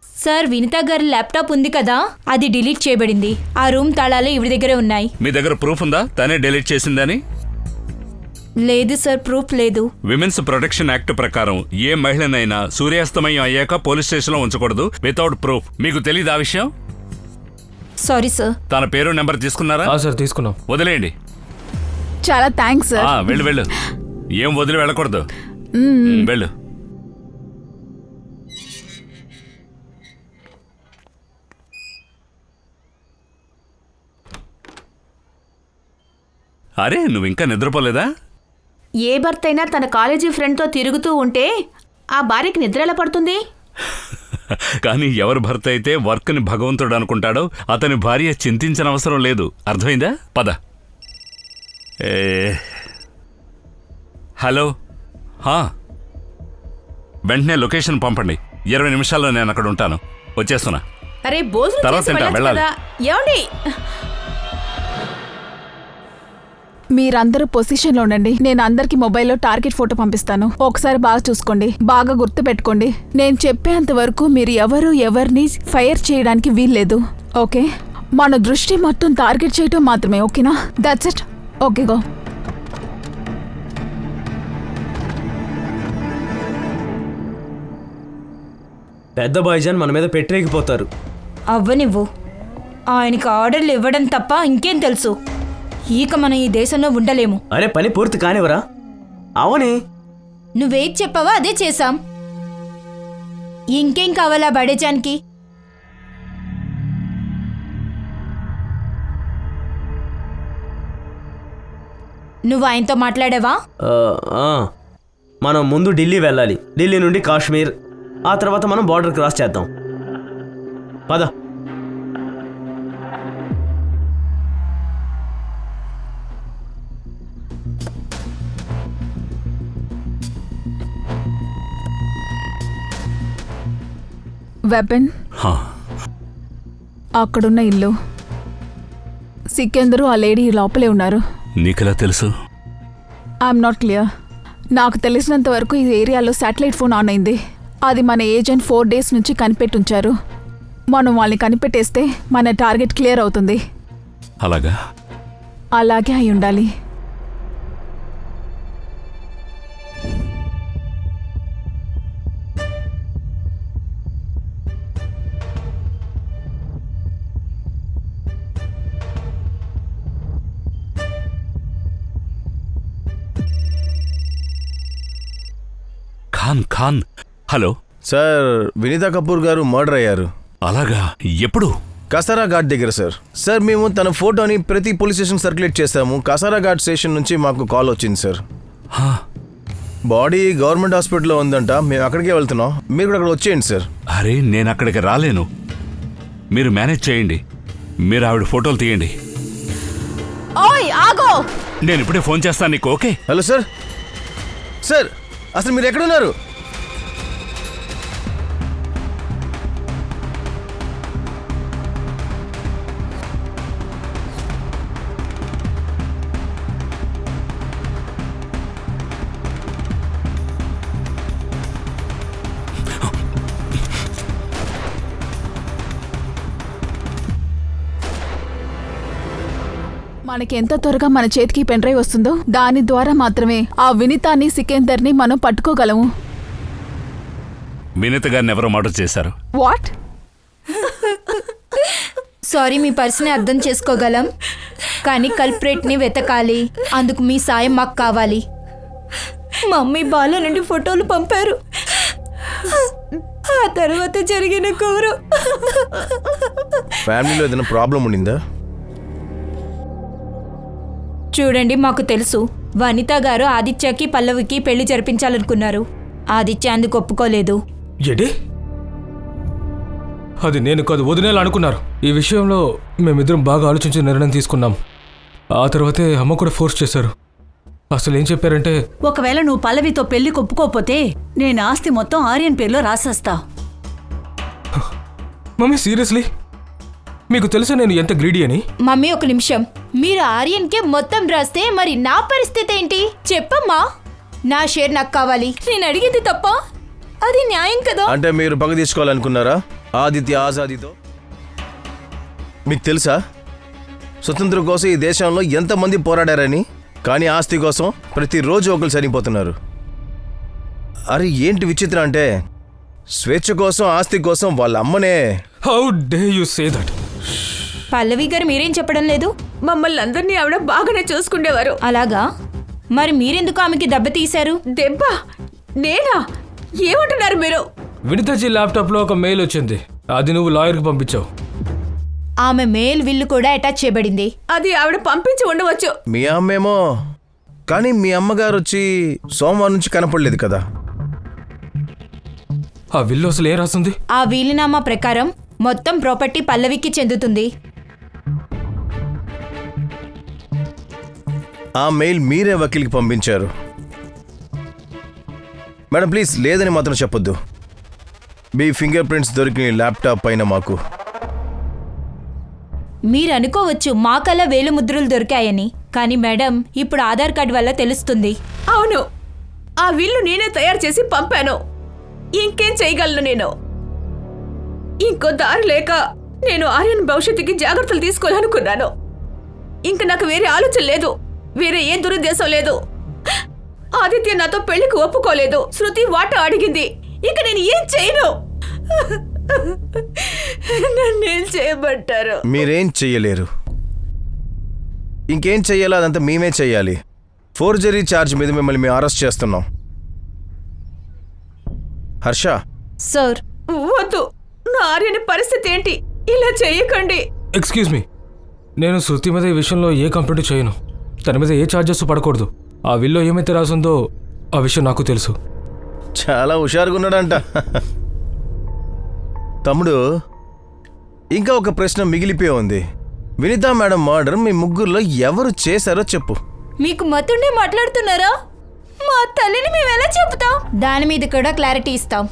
Speaker 4: సార్, వినీత గారి ల్యాప్టాప్ ఉంది కదా, అది డిలీట్ చేయబడింది. ఆ రూమ్ తాళాలు ఈవిడ దగ్గరే ఉన్నాయి.
Speaker 9: మీ దగ్గర ప్రూఫ్ ఉందా తనే డిలీట్ చేసిందని?
Speaker 4: లేదు సార్, ప్రూఫ్ లేదు.
Speaker 9: విమెన్స్ ప్రొటెక్షన్ యాక్ట్ ప్రకారం ఏ మహిళనైనా సూర్యాస్తమయం అయ్యాక పోలీస్ స్టేషన్లో ఉంచకూడదు వితౌట్ ప్రూఫ్. మీకు తెలీదు ఆ విషయం?
Speaker 4: Sorry sir.
Speaker 9: తన పేరు నెంబర్ తీసుకున్నారా?
Speaker 5: సార్ తీసుకున్నాం.
Speaker 9: వదిలేయండి.
Speaker 1: చాలా థ్యాంక్స్ సార్.
Speaker 9: వెళ్ళు వెళ్ళు. ఏం వదిలి వెళ్ళకూడదు. వెళ్ళు. అరే నువ్వు ఇంకా నిద్రపోలేదా?
Speaker 11: ఏ భర్త అయినా తన కాలేజీ ఫ్రెండ్తో తిరుగుతూ ఉంటే ఆ భార్యకి నిద్ర ఎలా పడుతుంది?
Speaker 9: కానీ ఎవరి భర్త అయితే వర్క్ని భగవంతుడు అనుకుంటాడో అతని భార్య చింతించిన అవసరం లేదు. అర్థమైందా? పద. హలో, వెంటనే లొకేషన్ పంపండి. 20 నిమిషాల్లో నేను అక్కడ ఉంటాను. వచ్చేస్తున్నా.
Speaker 11: అరే భోజనం
Speaker 9: తర్వాత
Speaker 11: చేసి
Speaker 9: తింటా,
Speaker 11: వెళ్ళొచ్చు
Speaker 9: వెళ్ళాలి.
Speaker 11: కదా. ఏమండి?
Speaker 1: మీరందరూ పొజిషన్లో ఉండండి. నేను అందరికి మొబైల్లో టార్గెట్ ఫోటో పంపిస్తాను. ఒకసారి బాగా చూసుకోండి, బాగా గుర్తు పెట్టుకోండి. నేను చెప్పేంత వరకు మీరు ఎవరిని ఫైర్ చేయడానికి వీల్లేదు. ఓకే? మన దృష్టి మొత్తం టార్గెట్ చేయటం మాత్రమే. ఓకేనా? That's it. Okay, go.
Speaker 7: పెద్ద బాయ్జాన్ మన మీద పెట్టరేగిపోతారు.
Speaker 4: అవ్వనివ్వు. ఆయనకి ఆర్డర్లు ఇవ్వడం తప్ప ఇంకేం తెలుసు. ఇక మనం ఈ దేశంలో ఉండలేము.
Speaker 7: అరే పని పూర్తి కానివరా? అవని
Speaker 4: నువ్వేం చెప్పావో అదే చేశాం. ఇంకేం కావాలా బడేజానికి? నువ్వు ఆయనతో మాట్లాడావా?
Speaker 7: మనం ముందు ఢిల్లీ వెళ్ళాలి. ఢిల్లీ నుండి కాశ్మీర్, ఆ తర్వాత మనం బార్డర్ క్రాస్ చేద్దాం. పద.
Speaker 1: వెపన్ అక్కడున్న ఇల్లు. సికందరు ఆ లేడీ లోపలే ఉన్నారు.
Speaker 9: నీకెలా తెలుసు?
Speaker 1: I'm not clear. నాకు తెలిసినంత వరకు ఈ ఏరియాలో శాటిలైట్ ఫోన్ ఆన్ అయింది. అది మన ఏజెంట్ 4 days నుంచి కనిపెట్టుంచారు. మనం వాళ్ళని కనిపెట్టేస్తే మన టార్గెట్ క్లియర్ అవుతుంది.
Speaker 9: అలాగా?
Speaker 1: అలాగే అయి ఉండాలి.
Speaker 9: ఖాన్ హలో
Speaker 10: సార్, వినీతా కపూర్ గారు మర్డర్ అయ్యారు.
Speaker 9: అలాగా? ఎప్పుడు?
Speaker 10: కసారా ఘాట్ దగ్గర సార్. సార్ మేము తన ఫోటోని ప్రతి పోలీస్ స్టేషన్ సర్క్యులేట్ చేశాము. కసారా ఘాట్ స్టేషన్ నుంచి మాకు కాల్ వచ్చింది సార్. బాడీ గవర్నమెంట్ హాస్పిటల్లో ఉందంట. మేము అక్కడికే వెళ్తున్నాం. మీరు కూడా అక్కడ వచ్చేయండి సార్.
Speaker 9: అరే నేను అక్కడికి రాలేను. మీరు మేనేజ్ చేయండి. మీరు ఆవిడ ఫోటోలు తీయండి.
Speaker 1: ఓయ్ ఆగో!
Speaker 9: నేను ఇప్పుడే ఫోన్ చేస్తాను నీకు. ఓకే?
Speaker 10: Hello sir. సార్ అసలు మీరు ఎక్కడున్నారు?
Speaker 1: మనకి ఎంత త్వరగా మన చేతికి పెన్ డ్రైవ్ వస్తుందో దాని ద్వారా మాత్రమే ఆ వినీతాని సికందర్ని మనం పట్టుకోగలము.
Speaker 9: వినీత గారిని ఎవరో మర్డర్ చేశారు.
Speaker 1: వాట్?
Speaker 4: సారీ, మీ పర్సనే అర్థం చేసుకోగలం, కానీ కల్ప్రేట్ని వెతకాలి. అందుకు మీ సాయం మాకు కావాలి. మమ్మీ బాల నుండి ఫోటోలు పంపారు. ఆ తర్వాత జరిగిన కూరు.
Speaker 10: ఫ్యామిలీలో ఏదైనా ప్రాబ్లం ఉండిందా?
Speaker 4: చూడండి, మాకు తెలుసు వనిత గారు ఆదిత్యకి పల్లవికి పెళ్లి జరిపించాలనుకున్నారు. ఆదిత్య అందుకు ఒప్పుకోలేదు.
Speaker 5: ఏంటి? అది నేను కాదు, వదినేలా అనుకున్నారు. ఈ విషయంలో మేమిద్దరం బాగా ఆలోచించి నిర్ణయం తీసుకున్నాం. ఆ తర్వాతే అమ్మ కూడా ఫోర్స్ చేశారు. అసలు ఏం చెప్పారంటే,
Speaker 3: ఒకవేళ నువ్వు పల్లవితో పెళ్లి ఒప్పుకోకపోతే నేను ఆస్తి మొత్తం ఆర్యన్ పేరులో రాసేస్తా.
Speaker 5: Mummy seriously? మీకు తెలుసా నేను ఎంత గ్రీడీ అని?
Speaker 4: మమ్మీ ఒక నిమిషం. మీరు ఆర్యన్కే మొత్తం రాస్తే మరి నా పరిస్థితి ఏంటి చెప్పమ్మా? నా షేర్ నాకు కావాలి. నేను అడిగింది తప్ప? అది న్యాయం కదా?
Speaker 10: అంటే మీరు పగ తీసుకోవాలనుకున్నారా ఆదిత్య ఆజాదీతో? మీకు తెలుసా స్వతంత్రం కోసం ఈ దేశంలో ఎంతమంది పోరాడారని? కానీ ఆస్తి కోసం ప్రతిరోజు ఒకరు చనిపోతున్నారు. అరే ఏంటి విచిత్రం అంటే స్వేచ్ఛ కోసం ఆస్తి కోసం వాళ్ళ అమ్మనే.
Speaker 5: How dare you say that?
Speaker 4: Pallavi garu మీరేం చెప్పడం లేదు?
Speaker 11: మమ్మల్ని అందరినీ ఆవిడ బాగానే చూసుకునేవారు.
Speaker 4: అలాగా? మరి మీరెందుకు ఆమెకి దెబ్బ తీశారు?
Speaker 11: దెబ్బ? నేనా? ఏమంటున్నారు మీరు?
Speaker 5: వినితాజీ ల్యాప్టాప్లో ఒక మెయిల్ వచ్చింది. అది నువ్వు లాయర్కి పంపించావు.
Speaker 4: ఆమె మెయిల్ విల్లు కూడా అటాచ్ చేయబడింది.
Speaker 11: అది ఆవిడ పంపించి ఉండవచ్చు.
Speaker 10: మీ అమ్మేమో, కానీ మీ అమ్మగారు వచ్చి సోమవారం నుంచి కనపడలేదు కదా.
Speaker 5: ఆ విల్లు అసలు ఏం రాస్తుంది?
Speaker 4: ఆ వీలునామా ప్రకారం మొత్తం ప్రాపర్టీ పల్లవికి చెందుతుంది.
Speaker 10: ఆ మెయిల్ మీరే వకీల్కి పంపించారు. మేడం ప్లీజ్ లేదని మాత్రం చెప్పొద్దు. మీ ఫింగర్ ప్రింట్స్ దొరికిన ల్యాప్టాప్ పైన మాకు.
Speaker 4: మీరు అనుకోవచ్చు మాకల్లా వేలు ముద్రలు దొరికాయని, కానీ మేడం ఇప్పుడు ఆధార్ కార్డు వల్ల తెలుస్తుంది.
Speaker 11: అవును, ఆ విల్లు నేనే తయారు చేసి పంపాను. ఇంకేం చేయగలను నేను? ఇంకో దారి లేక నేను ఆర్యన్ భవిష్యత్తుకి జాగ్రత్తలు తీసుకోవాలనుకున్నాను. ఇంక నాకు వేరే ఆలోచన లేదు, వేరే ఏ దురుద్దేశం లేదు. ఆదిత్య నాతో పెళ్లికి ఒప్పుకోలేదు. శృతి వాటా అడిగింది. ఇంక నేను ఏం చేయను.
Speaker 2: నన్నేం చేయబట్టారు?
Speaker 10: మీరేం చెయ్యలేరు. ఇంకేం చెయ్యాలో అదంతా మేమే చెయ్యాలి. ఫోర్జరీ ఛార్జ్ మీద మిమ్మల్ని మేము అరెస్ట్ చేస్తున్నాం. హర్ష,
Speaker 4: సార్
Speaker 2: వద్దు, నా ఆర్యని పరిస్థితి ఏంటి? ఇలా చేయకండి.
Speaker 5: ఎక్స్క్యూజ్ మీ, నేను శృతి మీద ఈ విషయంలో ఏ కంప్లైంట్ చేయను. తన మీద ఏ ఛార్జెస్ పడకూడదు. ఆ విల్లో ఏమైతే రాసిందో ఆ విషయం నాకు తెలుసు.
Speaker 10: చాలా హుషారుగా ఉన్నాడంట. తమ్ముడు, ఇంకా ఒక ప్రశ్న మిగిలిపోయి ఉంది. వినితా మేడం మర్డర్ మీ ముగ్గురులో ఎవరు చేశారో చెప్పు.
Speaker 4: మీకు మతుండే మాట్లాడుతున్నారా? మా తల్లిని మేము ఎలా చెబుతాం? దాని మీద కూడా క్లారిటీ ఇస్తాం.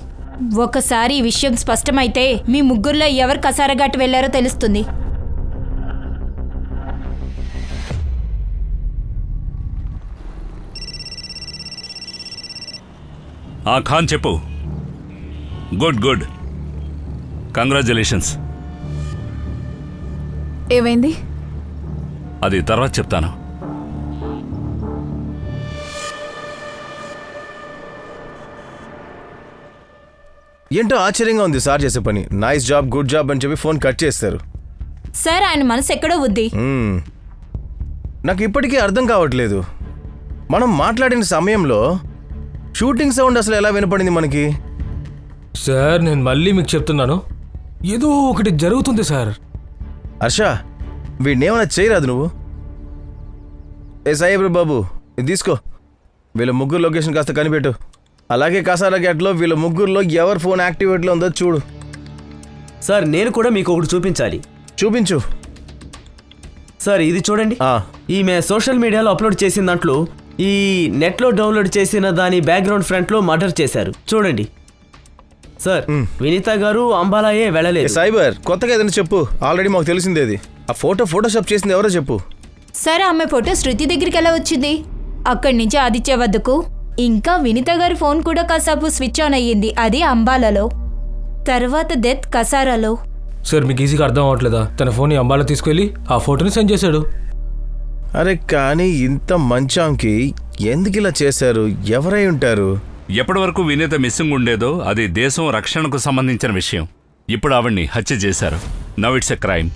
Speaker 4: ఒకసారి ఈ విషయం స్పష్టమైతే మీ ముగ్గురులో ఎవరు కసారఘాట్ వెళ్లారో తెలుస్తుంది.
Speaker 9: ఖాన్ చెప్పు. Good good, congratulations.
Speaker 1: ఏమైంది?
Speaker 9: అది తర్వాత చెప్తాను.
Speaker 10: ఏంటో ఆశ్చర్యంగా ఉంది సార్ చేసే పని. నైస్ జాబ్, గుడ్ జాబ్ అని చెప్పి ఫోన్ కట్ చేస్తారు.
Speaker 4: సార్ ఆయన మనసు ఎక్కడో ఉంది.
Speaker 10: నాకు ఇప్పటికీ అర్థం కావట్లేదు. మనం మాట్లాడిన సమయంలో షూటింగ్ సౌండ్ అసలు ఎలా వినపడింది మనకి?
Speaker 5: సార్ నేను మళ్ళీ మీకు చెప్తున్నాను, ఏదో ఒకటి జరుగుతుంది సార్.
Speaker 10: హర్ష, వీడినేమైనా చేయరాదు నువ్వు? ఏ సాయిబ్ర బాబు, ఇది తీసుకో. వీళ్ళ ముగ్గురు లొకేషన్ కాస్త కనిపెట్టు. అలాగే కసారఘాట్లో వీళ్ళ ముగ్గురులో ఎవరి ఫోన్ యాక్టివేట్లో ఉందో చూడు.
Speaker 7: సార్, నేను కూడా మీకు ఒకటి చూపించాలి.
Speaker 10: చూపించు.
Speaker 7: సార్, ఇది చూడండి. ఈమె సోషల్ మీడియాలో అప్లోడ్ చేసిన దాంట్లో ఈ నెట్లో డౌన్లోడ్ చేసిన దాని బ్యాక్గ్రౌండ్ ఫ్రంట్లో మర్డర్ చేశారు. చూడండి సార్, వినీత గారు అంబాలాయే వెళ్ళలేదు.
Speaker 10: సైబర్, కొత్తగా ఏదైనా చెప్పు. ఆల్రెడీ మాకు తెలిసిందేది. ఆ ఫోటోషాప్ చేసింది ఎవరో చెప్పు.
Speaker 4: సరే, ఆమె ఫోటో శృతి దగ్గరికి ఎలా వచ్చింది? అక్కడి నుంచి ఆదిత్య వద్దకు. ఇంకా వినిత గారి ఫోన్ కూడా కాసేపు స్విచ్ ఆన్ అయ్యింది, అది అంబాలలో. తర్వాత డెత్ కసారాలో.
Speaker 5: సార్ మీకు ఈజీగా అర్థం అవ్వట్లేదా? తన ఫోన్ అంబాలా తీసుకెళ్ళి ఆ ఫోటోని సెండ్ చేశాడు.
Speaker 10: అరే కానీ ఇంత మంచాంకి ఎందుకు ఇలా చేశారు? ఎవరై ఉంటారు?
Speaker 9: ఎప్పటి వరకు వినీత మిస్సింగ్ ఉండేదో అది దేశం రక్షణకు సంబంధించిన విషయం. ఇప్పుడు ఆవిడ్ని హత్య చేశారు. Now it's a crime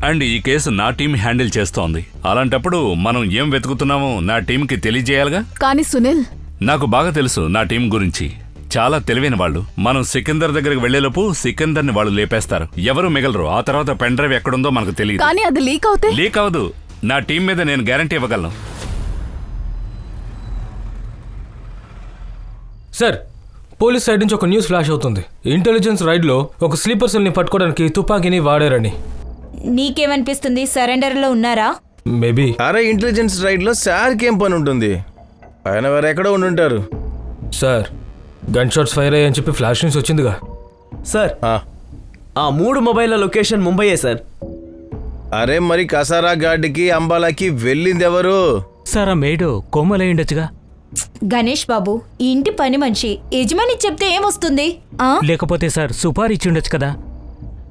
Speaker 9: and ఈ కేసు నా టీం హ్యాండిల్ చేస్తోంది. అలాంటప్పుడు మనం ఏం వెతుకుతున్నామో నా టీంకి తెలియజేయాలిగా.
Speaker 1: కానీ సునీల్,
Speaker 9: నాకు బాగా తెలుసు నా టీం గురించి. చాలా తెలివైన వాళ్ళు. మనం సికిందర్ దగ్గరికి వెళ్లేలోపు సికిందర్ని వాళ్ళు లేపేస్తారు. ఎవరు మిగలరు. ఆ తర్వాత పెన్ డ్రైవ్ ఎక్కడుందో మనకు తెలియదు.
Speaker 1: కానీ అది లీక్ అవుతే?
Speaker 9: లీక్ అవదు. నా టీం మీద నేను గ్యారంటీ ఇవ్వగలను.
Speaker 5: సార్, పోలీస్ సైడ్ నుంచి ఒక న్యూస్ ఫ్లాష్ అవుతుంది. ఇంటెలిజెన్స్ రైడ్లో ఒక స్లీపర్ సెల్ని పట్టుకోవడానికి తుపాకీని వాడారని.
Speaker 4: నీకేమనిపిస్తుంది? సరెండర్లో ఉన్నారా?
Speaker 5: మేబీ.
Speaker 10: అరే, ఇంటెలిజెన్స్ రైడ్లో సార్కి ఏం పని ఉంటుంది? ఆయన వారు ఎక్కడో ఉండుంటారు.
Speaker 5: సార్, గన్ షాట్స్ ఫైర్ అయ్యాయని చెప్పి ఫ్లాష్ న్యూస్ వచ్చిందిగా.
Speaker 7: సార్, ఆ 3 మొబైల్ల లొకేషన్ ముంబైయే సార్.
Speaker 10: అరే మరి కసారాఘాట్కి అంబాలాకి వెళ్ళింది ఎవరు?
Speaker 6: సార్, ఆ మేడు కోమలై ఉండొచ్చుగా.
Speaker 4: గణేష్ బాబు, ఈ ఇంటి పని మనిషి. యజమాని చెప్తే ఏమొస్తుంది?
Speaker 6: లేకపోతే సార్ సుపారీ ఇచ్చి ఉండొచ్చు కదా.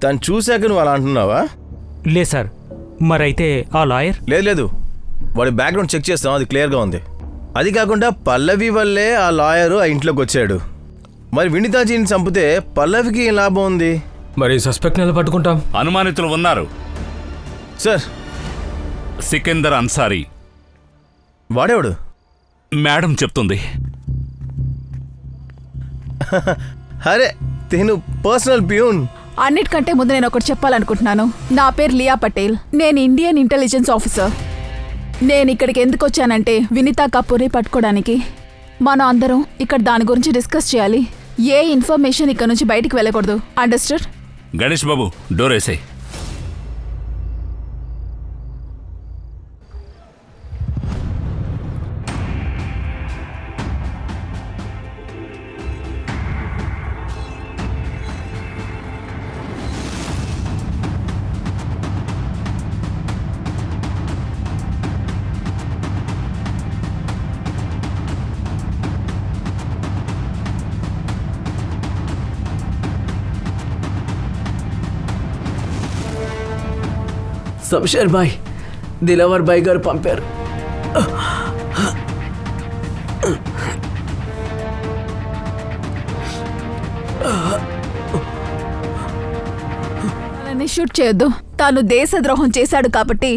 Speaker 10: తను చూశాక నువ్వు అలా అంటున్నావా?
Speaker 6: లే సార్, మరైతే ఆ లాయర్?
Speaker 10: లేదు, వాడి బ్యాక్గ్రౌండ్ చెక్ చేస్తాం, అది క్లియర్గా ఉంది. అది కాకుండా పల్లవి వల్లే ఆ లాయరు ఆ ఇంట్లోకి వచ్చాడు. మరి వినితాజీని చంపితే పల్లవికి ఏం లాభం ఉంది?
Speaker 5: మరి సస్పెక్ట్ ఎలా పట్టుకుంటాం?
Speaker 9: అనుమానితులు ఉన్నారు
Speaker 10: సార్.
Speaker 9: సికిందర్ అన్సారీ.
Speaker 10: వాడేవాడు?
Speaker 9: మేడం చెప్తుంది.
Speaker 10: అరే, తిను పర్సనల్ ప్యూన్.
Speaker 1: అన్నిటికంటే ముందు నేను ఒకటి చెప్పాలనుకుంటున్నాను. నా పేరు లియా పటేల్. నేను ఇండియన్ ఇంటెలిజెన్స్ ఆఫీసర్. నేను ఇక్కడికి ఎందుకు వచ్చానంటే వినీతా కపూర్ని పట్టుకోవడానికి. మనం అందరం ఇక్కడ దాని గురించి డిస్కస్ చేయాలి. ఏ ఇన్ఫర్మేషన్ ఇక్కడ నుంచి బయటికి వెళ్ళకూడదు. అండర్స్టాండ్?
Speaker 9: గణేష్ బాబు, డోర్ వేసేయ్.
Speaker 7: శంషేర్ భాయ్, దిలవర్ భాయ్ గారు పంపారు.
Speaker 1: తన్ని షూట్ చేయొద్దు. తాను దేశద్రోహం చేశాడు కాబట్టి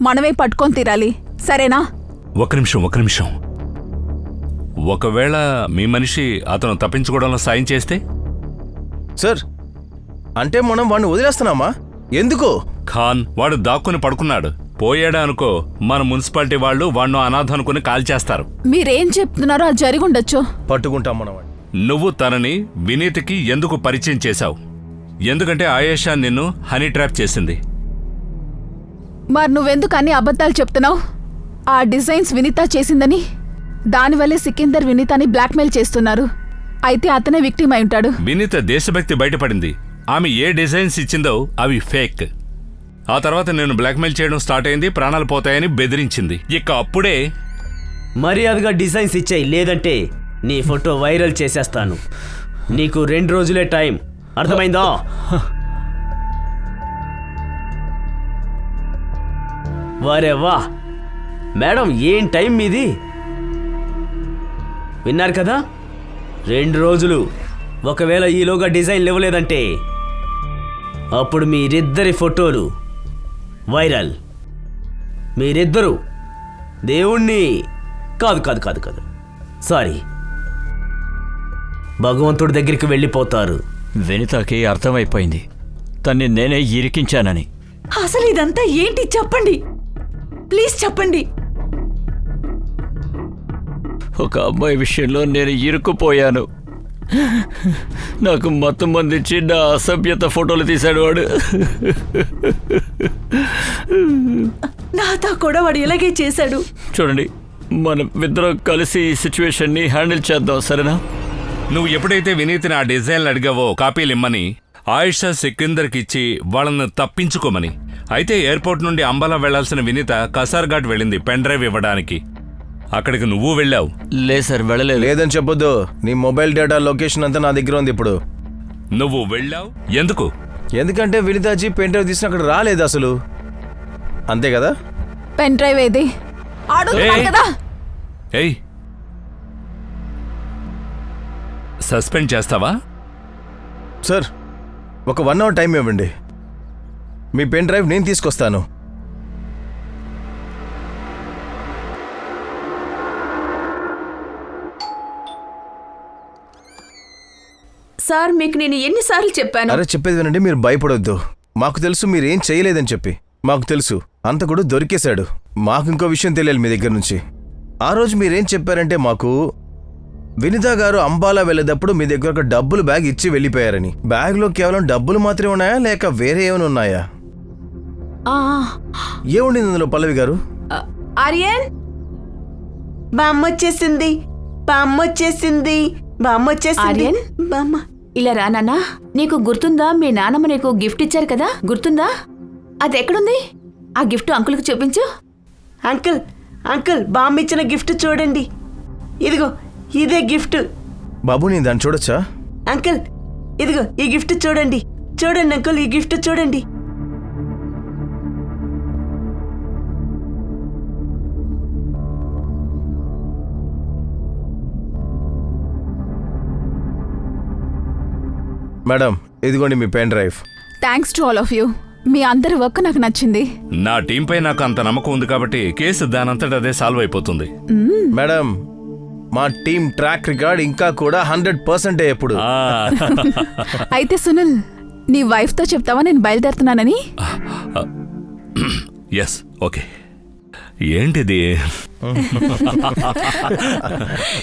Speaker 1: మనమే పట్టుకొని తీరాలి, సరేనా?
Speaker 9: ఒక నిమిషం. ఒకవేళ మీ మనిషి అతను తప్పించుకోవడంలో సాయం చేస్తే?
Speaker 10: సార్, అంటే మనం వాడిని వదిలేస్తున్నామా? ఎందుకు?
Speaker 9: ఖాన్ వాడు దాక్కుని పడుకున్నాడు. పోయాడా అనుకో, మన మున్సిపాలిటీ వాళ్ళు వాడిని అనాథ అనుకుని కాల్చేస్తారు.
Speaker 1: మీరేం చెప్తున్నారో అది జరిగుండొచ్చు.
Speaker 10: పట్టుకుంటాం మనం వాడిని.
Speaker 9: నువ్వు తనని వినీత్కి ఎందుకు పరిచయం చేశావు? ఎందుకంటే ఆయేషా నిన్ను హనీ ట్రాప్ చేసింది.
Speaker 1: మరి నువ్వెందుకు అన్ని అబద్ధాలు చెప్తున్నావు? ఆ డిజైన్స్ వినీత చేసిందని, దానివల్లే సికిందర్ వినీతాని బ్లాక్మెయిల్ చేస్తున్నారు. అయితే అతనే విక్టిమ్ అయి ఉంటాడు.
Speaker 9: వినీత దేశభక్తి బయటపడింది. ఆమె ఏ డిజైన్స్ ఇచ్చిందో అవి ఫేక్. ఆ తర్వాత నేను బ్లాక్మెయిల్ చేయడం స్టార్ట్ అయింది. ప్రాణాలు పోతాయని బెదిరించింది. ఇక అప్పుడే
Speaker 7: మర్యాదగా డిజైన్స్ ఇచ్చాయి, లేదంటే నీ ఫోటో వైరల్ చేసేస్తాను. నీకు 2 రోజులే టైం, అర్థమైందా? వారే వా మేడం, ఏం టైం మీది? విన్నారు కదా, 2 రోజులు. ఒకవేళ ఈలోగా డిజైన్లు ఇవ్వలేదంటే అప్పుడు మీరిద్దరి ఫోటోలు వైరల్. మీరిద్దరూ దేవుణ్ణి కాదు సారీ, భగవంతుడి దగ్గరికి వెళ్ళిపోతారు.
Speaker 8: వినితకి అర్థమైపోయింది తన్ని నేనే ఇరికించానని.
Speaker 3: అసలు ఇదంతా ఏంటి చెప్పండి, ప్లీజ్ చెప్పండి.
Speaker 8: ఒక అమ్మాయి విషయంలో నేను ఇరుక్కుపోయాను. నాకు మొత్తం మందించి నా అసభ్యత ఫోటోలు తీశాడు వాడు.
Speaker 3: నాతో కూడా వాడు ఇలాగే చేశాడు.
Speaker 8: చూడండి, మనం ఇద్దరం కలిసి ఈ సిచ్యువేషన్ని హ్యాండిల్ చేద్దాం, సరేనా?
Speaker 9: నువ్వు ఎప్పుడైతే వినీత్ని ఆ డిజైన్లు అడిగావో కాపీలు ఇమ్మని, ఆయిషా సికిందర్కి ఇచ్చి వాళ్ళని తప్పించుకోమని. అయితే ఎయిర్పోర్ట్ నుండి అంబాలా వెళ్లాల్సిన వినీత కసార్ఘాట్ వెళ్ళింది పెన్ డ్రైవ్ ఇవ్వడానికి. అక్కడికి నువ్వు వెళ్ళావు.
Speaker 8: లేదు సార్, వెళ్ళలేదు.
Speaker 10: లేదని చెప్పొద్దు. నీ మొబైల్ డేటా లొకేషన్ అంతా నా దగ్గర ఉంది ఇప్పుడు.
Speaker 9: నువ్వు వెళ్ళావు ఎందుకు?
Speaker 10: ఎందుకంటే వినితాజీ పెన్ డ్రైవ్ తీసిన అక్కడ రాలేదు అసలు, అంతే కదా?
Speaker 1: పెన్ డ్రైవ్ ఏది? అడుగుతున్నాను కదా.
Speaker 9: ఏయ్, సస్పెండ్ చేస్తావా?
Speaker 10: సార్, ఒక 1 అవర్ టైం ఇవ్వండి. మీ పెన్ డ్రైవ్ నేను తీసుకొస్తాను.
Speaker 2: సార్, మీకు నేను ఎన్నిసార్లు చెప్పాను?
Speaker 10: అరే చెప్పేది వినండి, మీరు భయపడొద్దు. మాకు తెలుసు మీరేం చేయలేదని చెప్పి. మాకు తెలుసు అంతకుడు దొరికేశాడు. మాకు ఇంకో విషయం తెలియాలి మీ దగ్గర నుంచి. ఆ రోజు మీరేం చెప్పారంటే మాకు వినిత గారు అంబాలా వెళ్ళేటప్పుడు మీ దగ్గర ఒక డబ్బులు బ్యాగ్ ఇచ్చి వెళ్ళిపోయారని. బ్యాగ్లో కేవలం డబ్బులు మాత్రమే ఉన్నాయా లేక వేరే ఏమైనా ఉన్నాయా? ఏముండింది అందులో పల్లవి గారు?
Speaker 2: ఆర్యన్,
Speaker 3: బామ్మొచ్చేసింది.
Speaker 2: ఆర్యన్, ఇలా రా నాన్నా. నీకు గుర్తుందా, మీ నాన్నమ్మ నీకు గిఫ్ట్ ఇచ్చారు కదా, గుర్తుందా? అది ఎక్కడుంది? ఆ గిఫ్ట్ అంకుల్కి చూపించు.
Speaker 3: అంకుల్ బామ్మ ఇచ్చిన గిఫ్ట్ చూడండి. ఇదిగో ఇదే గిఫ్ట్.
Speaker 10: బాబు నేను దాన్ని చూడొచ్చా?
Speaker 3: అంకుల్ ఇదిగో ఈ గిఫ్ట్ చూడండి. అంకుల్ ఈ గిఫ్ట్ చూడండి.
Speaker 10: మేడం, ఇదిగోండి మీ pen drive.
Speaker 1: Thanks to all of you. మీ అందరి వర్క్ నాకు నచ్చింది.
Speaker 9: నా టీంపై నాకు అంత నమ్మకం ఉంది కాబట్టి కేసు దానంతట అదే సాల్వ్ అయిపోతుంది.
Speaker 10: మేడం, మా టీం ట్రాక్ రికార్డ్ ఇంకా కూడా 100% ఎప్పుడు.
Speaker 1: అయితే సునీల్, నీ వైఫ్తో చెప్తావా నేను బయలుదేరుతున్నానని?
Speaker 9: Yes, okay. ఏంటిది?